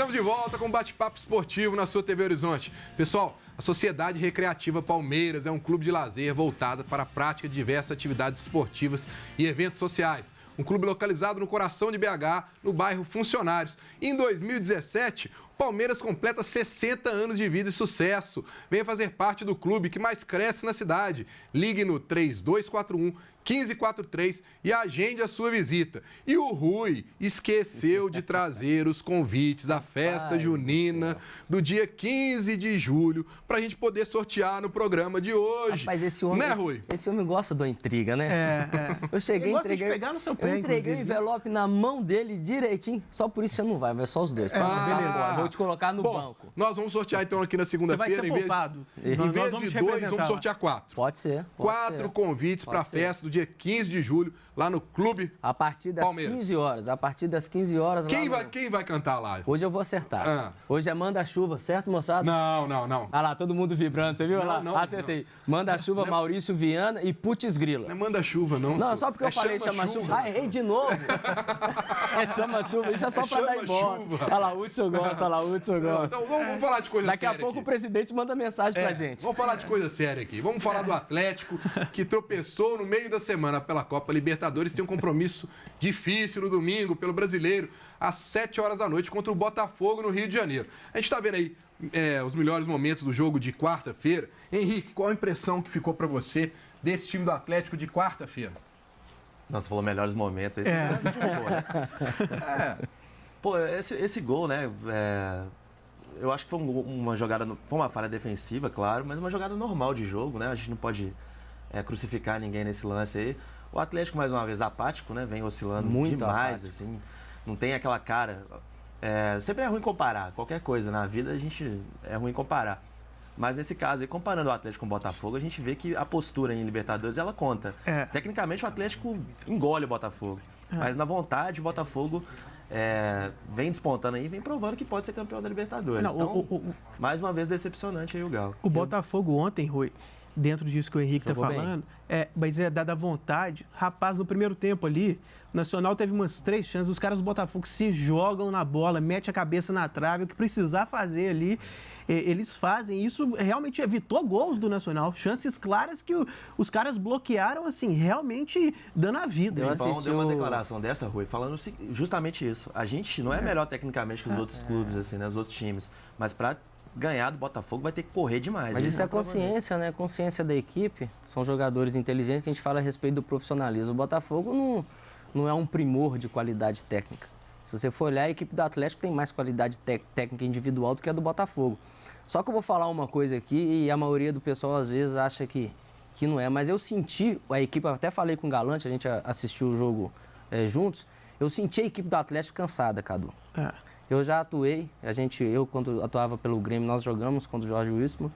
Estamos de volta com um bate-papo esportivo na sua TV Horizonte. Pessoal, a Sociedade Recreativa Palmeiras é um clube de lazer voltado para a prática de diversas atividades esportivas e eventos sociais. Um clube localizado no coração de BH, no bairro Funcionários. Em 2017, o Palmeiras completa 60 anos de vida e sucesso. Venha fazer parte do clube que mais cresce na cidade. Ligue no 3241-1543 e agende a sua visita. E o Rui esqueceu de trazer os convites da festa junina do dia 15 de julho para a gente poder sortear no programa de hoje. Rapaz, esse homem, né, Rui? Esse homem gosta da intriga, né? Eu cheguei, entreguei, pegar no seu pé, entreguei o envelope na mão dele direitinho. Só por isso você não vai só os dois. Tá? Beleza, vou te colocar no banco. Nós vamos sortear então aqui na segunda-feira. Em vez de 2, vamos sortear 4. Pode ser. 4 convites para a festa do dia 15 de julho, lá no Clube a partir das Palmeiras. 15 horas. A partir das 15 horas. Quem vai cantar lá? Hoje eu vou acertar. Hoje é Manda-Chuva, certo, moçada? Não. Ah lá, todo mundo vibrando, você viu? Não, acertei. Manda-Chuva, Maurício Viana e Putz Grila. Não é Manda-Chuva, não. Não, só porque eu falei chama-chuva. Ah, errei de novo. É chama-chuva, isso é só pra dar embora. Olha lá, o Hudson gosta, Então vamos falar de coisa séria. Daqui a pouco o presidente manda mensagem pra gente. Vamos falar de coisa séria aqui. Vamos falar do Atlético, que tropeçou no meio da semana pela Copa Libertadores. Tem um compromisso difícil no domingo pelo Brasileiro, às 7 horas da noite, contra o Botafogo, no Rio de Janeiro. A gente tá vendo aí os melhores momentos do jogo de quarta-feira. Henrique, qual a impressão que ficou pra você desse time do Atlético de quarta-feira? Nossa, falou melhores momentos. Esse é muito bom, né? Pô, esse gol, né? Eu acho que foi uma jogada, foi uma falha defensiva, claro, mas uma jogada normal de jogo, né? A gente não pode crucificar ninguém nesse lance aí. O Atlético, mais uma vez, apático, né? Vem oscilando muito demais, apático. Assim. Não tem aquela cara. Sempre é ruim comparar. Qualquer coisa na vida, é ruim comparar. Mas nesse caso, comparando o Atlético com o Botafogo, a gente vê que a postura em Libertadores, ela conta. Tecnicamente, o Atlético engole o Botafogo. Mas na vontade, o Botafogo vem despontando aí, vem provando que pode ser campeão da Libertadores. Então, mais uma vez, decepcionante aí o Galo. O Botafogo ontem, Rui, dentro disso que o Henrique está falando, mas dada vontade. Rapaz, no primeiro tempo ali, o Nacional teve umas 3 chances, os caras do Botafogo se jogam na bola, mete a cabeça na trave, o que precisar fazer ali, eles fazem. Isso realmente evitou gols do Nacional, chances claras que os caras bloquearam, assim, realmente dando a vida. O Filipão deu uma declaração dessa, Rui, falando justamente isso. A gente não é melhor tecnicamente que os outros clubes, assim, né, os outros times, mas para ganhar do Botafogo vai ter que correr demais. Mas isso é consciência, né? Consciência da equipe. São jogadores inteligentes que a gente fala a respeito do profissionalismo. O Botafogo não é um primor de qualidade técnica. Se você for olhar, a equipe do Atlético tem mais qualidade técnica individual do que a do Botafogo. Só que eu vou falar uma coisa aqui e a maioria do pessoal às vezes acha que não é. Mas eu senti a equipe, até falei com o Galante, a gente assistiu o jogo juntos, eu senti a equipe do Atlético cansada, Cadu. Eu já atuei, eu quando atuava pelo Grêmio, nós jogamos contra o Jorge Wilson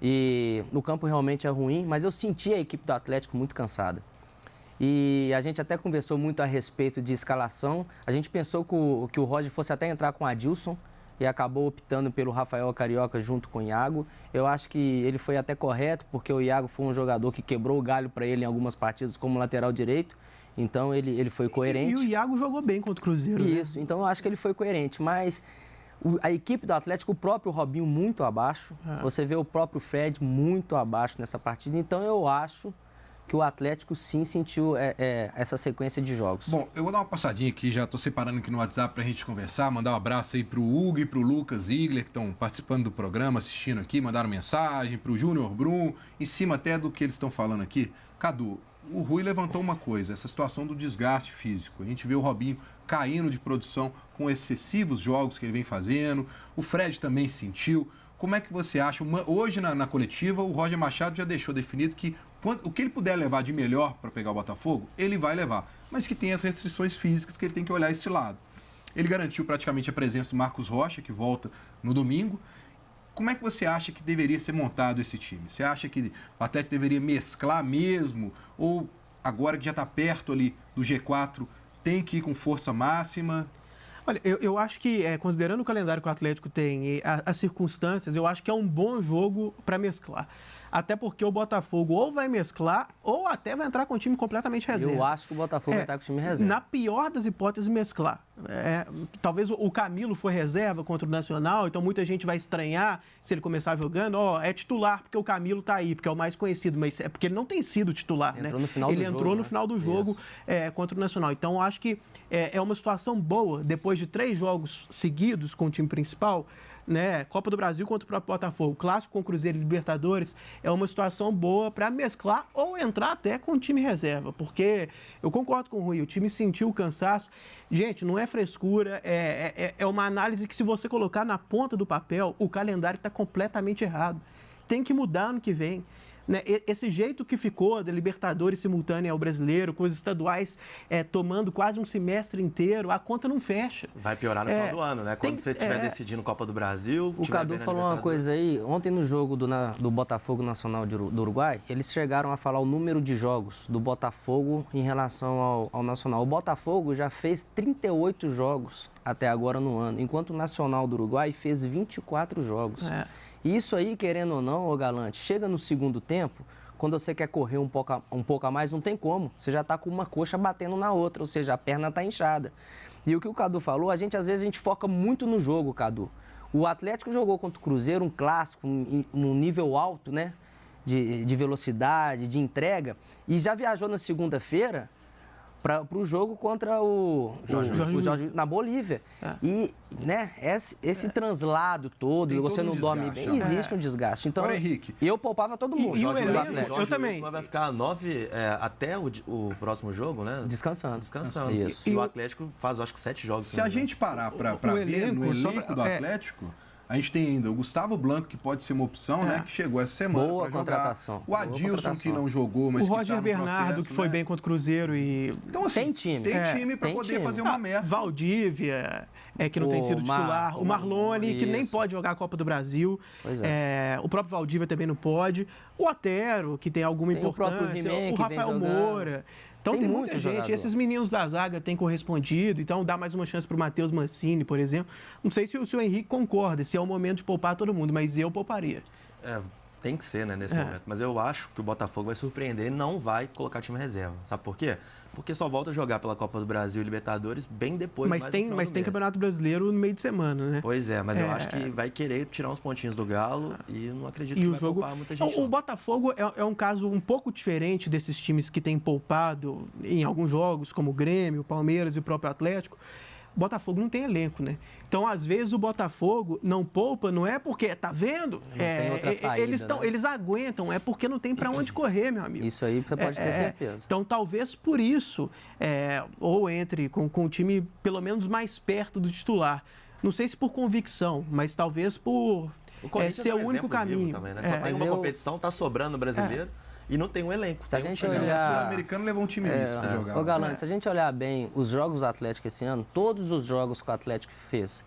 e o campo realmente é ruim, mas eu senti a equipe do Atlético muito cansada. E a gente até conversou muito a respeito de escalação, a gente pensou que o Roger fosse até entrar com o Adilson e acabou optando pelo Rafael Carioca junto com o Iago. Eu acho que ele foi até correto, porque o Iago foi um jogador que quebrou o galho para ele em algumas partidas como lateral direito. Então, ele foi coerente. E o Iago jogou bem contra o Cruzeiro. Isso, né? Então eu acho que ele foi coerente. Mas a equipe do Atlético, o próprio Robinho muito abaixo. Você vê o próprio Fred muito abaixo nessa partida. Então eu acho que o Atlético sim sentiu essa sequência de jogos. Bom, eu vou dar uma passadinha aqui, já estou separando aqui no WhatsApp para a gente conversar, mandar um abraço aí para o Hugo e para o Lucas Ziegler, que estão participando do programa, assistindo aqui, mandaram mensagem, para o Júnior Brum, em cima até do que eles estão falando aqui. Cadu, o Rui levantou uma coisa, essa situação do desgaste físico. A gente vê o Robinho caindo de produção com excessivos jogos que ele vem fazendo, o Fred também sentiu. Como é que você acha? Hoje, na coletiva, o Roger Machado já deixou definido que o que ele puder levar de melhor para pegar o Botafogo, ele vai levar. Mas que tem as restrições físicas que ele tem que olhar este lado. Ele garantiu praticamente a presença do Marcos Rocha, que volta no domingo. Como é que você acha que deveria ser montado esse time? Você acha que o Atlético deveria mesclar mesmo? Ou agora que já está perto ali do G4, tem que ir com força máxima? Olha, eu acho que, considerando o calendário que o Atlético tem e as circunstâncias, eu acho que é um bom jogo para mesclar. até porque o Botafogo ou vai mesclar ou até vai entrar com o time completamente reserva. Eu acho que o Botafogo vai estar com o time reserva. Na pior das hipóteses, mesclar. Talvez o Camilo foi reserva contra o Nacional, então muita gente vai estranhar se ele começar jogando. É titular porque o Camilo tá aí, porque é o mais conhecido, mas é porque ele não tem sido titular, entrou né? No final ele do entrou jogo, no final do jogo contra o Nacional. Então, eu acho que é uma situação boa, depois de 3 jogos seguidos com o time principal, né? Copa do Brasil contra o próprio Botafogo, clássico com Cruzeiro e Libertadores, é uma situação boa para mesclar ou entrar até com o time reserva, porque eu concordo com o Rui, o time sentiu o cansaço. Gente, não é frescura, é uma análise que, se você colocar na ponta do papel, o calendário está completamente errado. Tem que mudar ano que vem. Né? Esse jeito que ficou da Libertadores simultânea ao Brasileiro, com os estaduais tomando quase um semestre inteiro, a conta não fecha. Vai piorar no final do ano, né? Quando você estiver decidindo Copa do Brasil... O Cadu falou uma coisa aí, ontem no jogo do Botafogo Nacional do Uruguai, eles chegaram a falar o número de jogos do Botafogo em relação ao Nacional. O Botafogo já fez 38 jogos até agora no ano, enquanto o Nacional do Uruguai fez 24 jogos. E isso aí, querendo ou não, ô Galante, chega no segundo tempo, quando você quer correr um pouco a mais, não tem como. Você já está com uma coxa batendo na outra, ou seja, a perna está inchada. E o que o Cadu falou, às vezes a gente foca muito no jogo, Cadu. O Atlético jogou contra o Cruzeiro, um clássico, um nível alto, né? De velocidade, de entrega, e já viajou na segunda-feira para o jogo contra o Jorge na Bolívia. E, né, esse translado todo, e você não dorme bem, existe um desgaste. Então, agora, Henrique, eu poupava todo mundo. E o elenco, eu também. Vai ficar 9 até o próximo jogo, né? Descansando. Isso. E o Atlético faz, acho que 7 jogos. Se a gente parar para ver no elenco do Atlético... A gente tem ainda o Gustavo Blanco, que pode ser uma opção, né? Que chegou essa semana para jogar. O Adilson, que não jogou, mas o Roger tá Bernardo, processo, que foi bem contra o Cruzeiro. Então, assim, tem time para poder fazer uma mescla. Valdívia, que não tem sido titular. O Marlone, que nem pode jogar a Copa do Brasil. O próprio Valdívia também não pode. O Otero, que tem alguma importância. O Rafael Moura. Então tem muita gente. Jogador. Esses meninos da zaga têm correspondido. Então dá mais uma chance para o Matheus Mancini, por exemplo. Não sei se o Henrique concorda, se é o momento de poupar todo mundo, mas eu pouparia. Tem que ser, né, nesse momento. Mas eu acho que o Botafogo vai surpreender e não vai colocar time reserva. Sabe por quê? Porque só volta a jogar pela Copa do Brasil e Libertadores bem depois. Mas tem Campeonato Brasileiro no meio de semana, né? Pois é, mas eu acho que vai querer tirar uns pontinhos do Galo e não acredito que vai poupar muita gente. O Botafogo é um caso um pouco diferente desses times que têm poupado em alguns jogos, como o Grêmio, o Palmeiras e o próprio Atlético. O Botafogo não tem elenco, né? Então, às vezes, o Botafogo não poupa, não é porque, tá vendo? Tem outra saída, eles aguentam, é porque não tem para onde correr, meu amigo. Isso aí você pode ter certeza. Então, talvez por isso, ou entre com o time pelo menos mais perto do titular. Não sei se por convicção, mas talvez por ser o único caminho. Também, né? Só tem uma competição, tá sobrando o brasileiro. E não tem um elenco. Se a gente olhar... O sul-americano levou um time misto para jogar. Ô, Galante, se a gente olhar bem os jogos do Atlético esse ano, todos os jogos que o Atlético fez,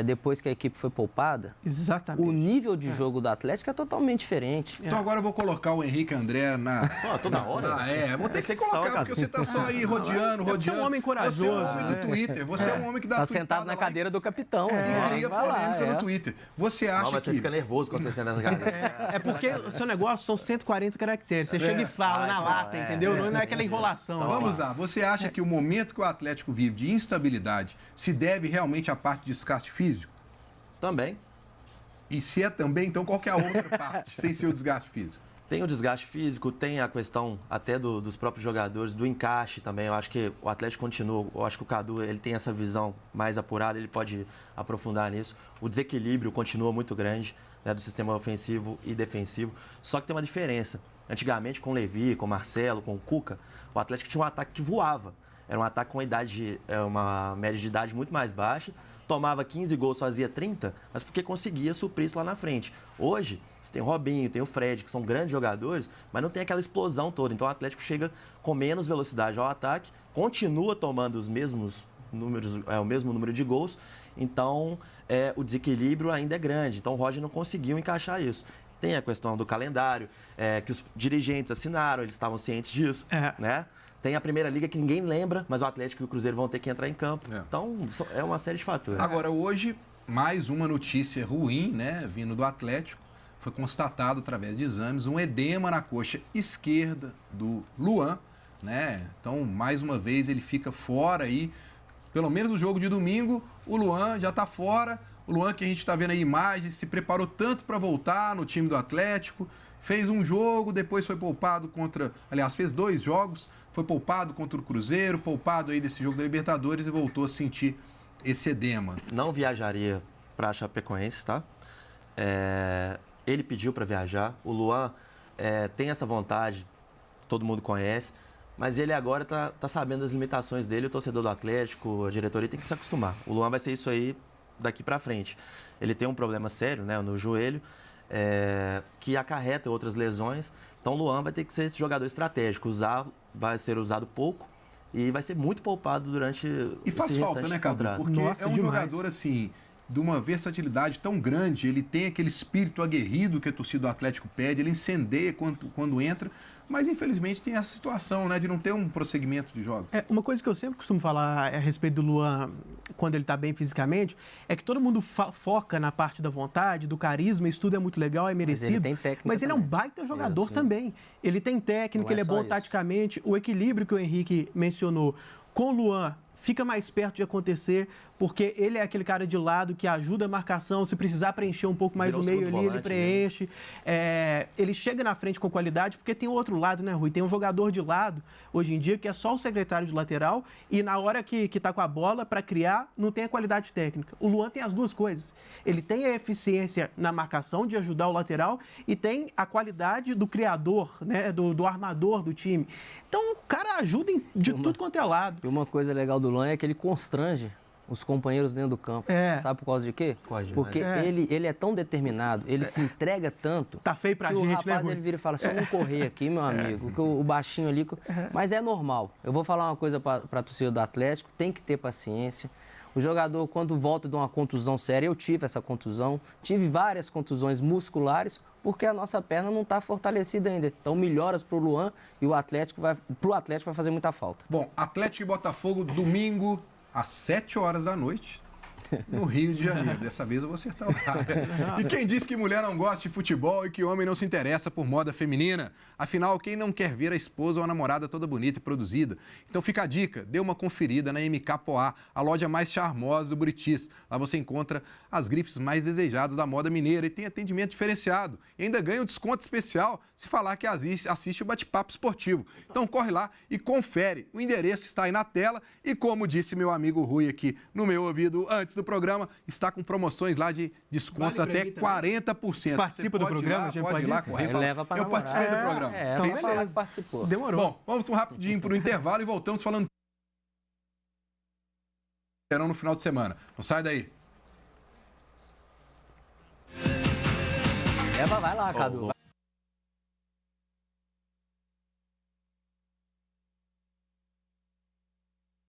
depois que a equipe foi poupada, exatamente, o nível de jogo do Atlético é totalmente diferente. Então agora eu vou colocar o Henrique André na... toda hora? Vou ter que colocar, porque você tá só aí rodeando. Você é um homem corajoso. Você é um homem do Twitter, você é um homem que dá tá sentado na cadeira do capitão. E cria polêmica no Twitter. Você acha mas você fica nervoso quando você senta nessa cadeira. É porque o seu negócio são 140 caracteres. Você chega e fala na lata, entendeu? Não é aquela enrolação. Então, vamos lá. Você acha que o momento que o Atlético vive de instabilidade se deve realmente à parte de desgaste físico? Também. E se é também, então qual que é a outra parte, sem ser o desgaste físico? Tem o desgaste físico, tem a questão até dos próprios jogadores, do encaixe também. Eu acho que o Atlético continua, eu acho que o Cadu ele tem essa visão mais apurada, ele pode aprofundar nisso. O desequilíbrio continua muito grande, né, do sistema ofensivo e defensivo. Só que tem uma diferença. Antigamente, com o Levi, com o Marcelo, com o Cuca, o Atlético tinha um ataque que voava. Era um ataque com uma média de idade muito mais baixa. Tomava 15 gols, fazia 30, mas porque conseguia suprir isso lá na frente. Hoje, você tem o Robinho, tem o Fred, que são grandes jogadores, mas não tem aquela explosão toda. Então, o Atlético chega com menos velocidade ao ataque, continua tomando os mesmos números, o mesmo número de gols, então o desequilíbrio ainda é grande. Então, o Roger não conseguiu encaixar isso. Tem a questão do calendário, que os dirigentes assinaram, eles estavam cientes disso, né? Tem a Primeira Liga que ninguém lembra, mas o Atlético e o Cruzeiro vão ter que entrar em campo. Então, é uma série de fatores. Agora, hoje, mais uma notícia ruim, né, vindo do Atlético, foi constatado através de exames um edema na coxa esquerda do Luan, né? Então, mais uma vez, ele fica fora aí. Pelo menos no jogo de domingo, o Luan já está fora. O Luan, que a gente está vendo aí imagens, se preparou tanto para voltar no time do Atlético. Fez um jogo, depois foi poupado contra... Aliás, fez 2 jogos. Foi poupado contra o Cruzeiro, poupado aí desse jogo da Libertadores e voltou a sentir esse edema. Não viajaria para a Chapecoense, tá? Ele pediu para viajar. O Luan tem essa vontade, todo mundo conhece. Mas ele agora tá sabendo das limitações dele. O torcedor do Atlético, a diretoria tem que se acostumar. O Luan vai ser isso aí daqui para frente. Ele tem um problema sério, né, no joelho, que acarreta outras lesões. Então o Luan vai ter que ser esse jogador estratégico. Vai ser usado pouco e vai ser muito poupado durante e faz falta, né, Cadu? Porque Nossa, é um demais. jogador, assim, de uma versatilidade tão grande. Ele tem aquele espírito aguerrido que a torcida do Atlético pede. Ele incendeia quando entra. Mas, infelizmente, tem essa situação, né, de não ter um prosseguimento de jogos. Uma coisa que eu sempre costumo falar a respeito do Luan, quando ele está bem fisicamente, é que todo mundo foca na parte da vontade, do carisma, isso tudo é muito legal, é merecido. Mas ele tem técnica Mas ele é um também. baita jogador também. Ele tem técnica, Não é ele é só bom isso. taticamente. O equilíbrio que o Henrique mencionou com o Luan fica mais perto de acontecer, porque ele é aquele cara de lado que ajuda a marcação, se precisar preencher um pouco mais Virou o meio segundo ali, ele volante, preenche. Ele chega na frente com qualidade, porque tem o outro lado, né, Rui? Tem um jogador de lado, hoje em dia, que é só o secretário de lateral, e na hora que tá com a bola, para criar, não tem a qualidade técnica. O Luan tem as duas coisas. Ele tem a eficiência na marcação, de ajudar o lateral, e tem a qualidade do criador, né, do armador do time. Então, o cara ajuda de tudo quanto é lado. E uma coisa legal do Luan é que ele constrange os companheiros dentro do campo. Sabe por causa de quê? Porque ele é tão determinado, ele se entrega tanto. Tá feio pra que gente, o né, rapaz, Rui? ele vira e fala, se eu não correr aqui, meu amigo, que o baixinho ali... Mas é normal. Eu vou falar uma coisa para a torcida do Atlético, tem que ter paciência. O jogador, quando volta de uma contusão séria, eu tive essa contusão, tive várias contusões musculares, porque a nossa perna não está fortalecida ainda. Então, melhoras para o Luan e pro Atlético vai fazer muita falta. Bom, Atlético e Botafogo, domingo, às 7 horas da noite, no Rio de Janeiro. Dessa vez eu vou acertar o horário. E quem diz que mulher não gosta de futebol e que homem não se interessa por moda feminina? Afinal, quem não quer ver a esposa ou a namorada toda bonita e produzida? Então fica a dica, dê uma conferida na MK Poá, a loja mais charmosa do Buritis. Lá você encontra as grifes mais desejadas da moda mineira e tem atendimento diferenciado. E ainda ganha um desconto especial se falar que assiste o Bate-Papo Esportivo. Então corre lá e confere. O endereço está aí na tela e, como disse meu amigo Rui aqui no meu ouvido antes do programa, está com promoções lá de descontos Vale pra até mim também. 40%. Participa do programa, a gente pode ir lá, correr. Ele leva pra Eu namorar. participei do programa. Então beleza. falar que participou. Demorou. Bom, vamos rapidinho para o intervalo e voltamos falando no final de semana. Não sai daí. Vai lá, Cadu.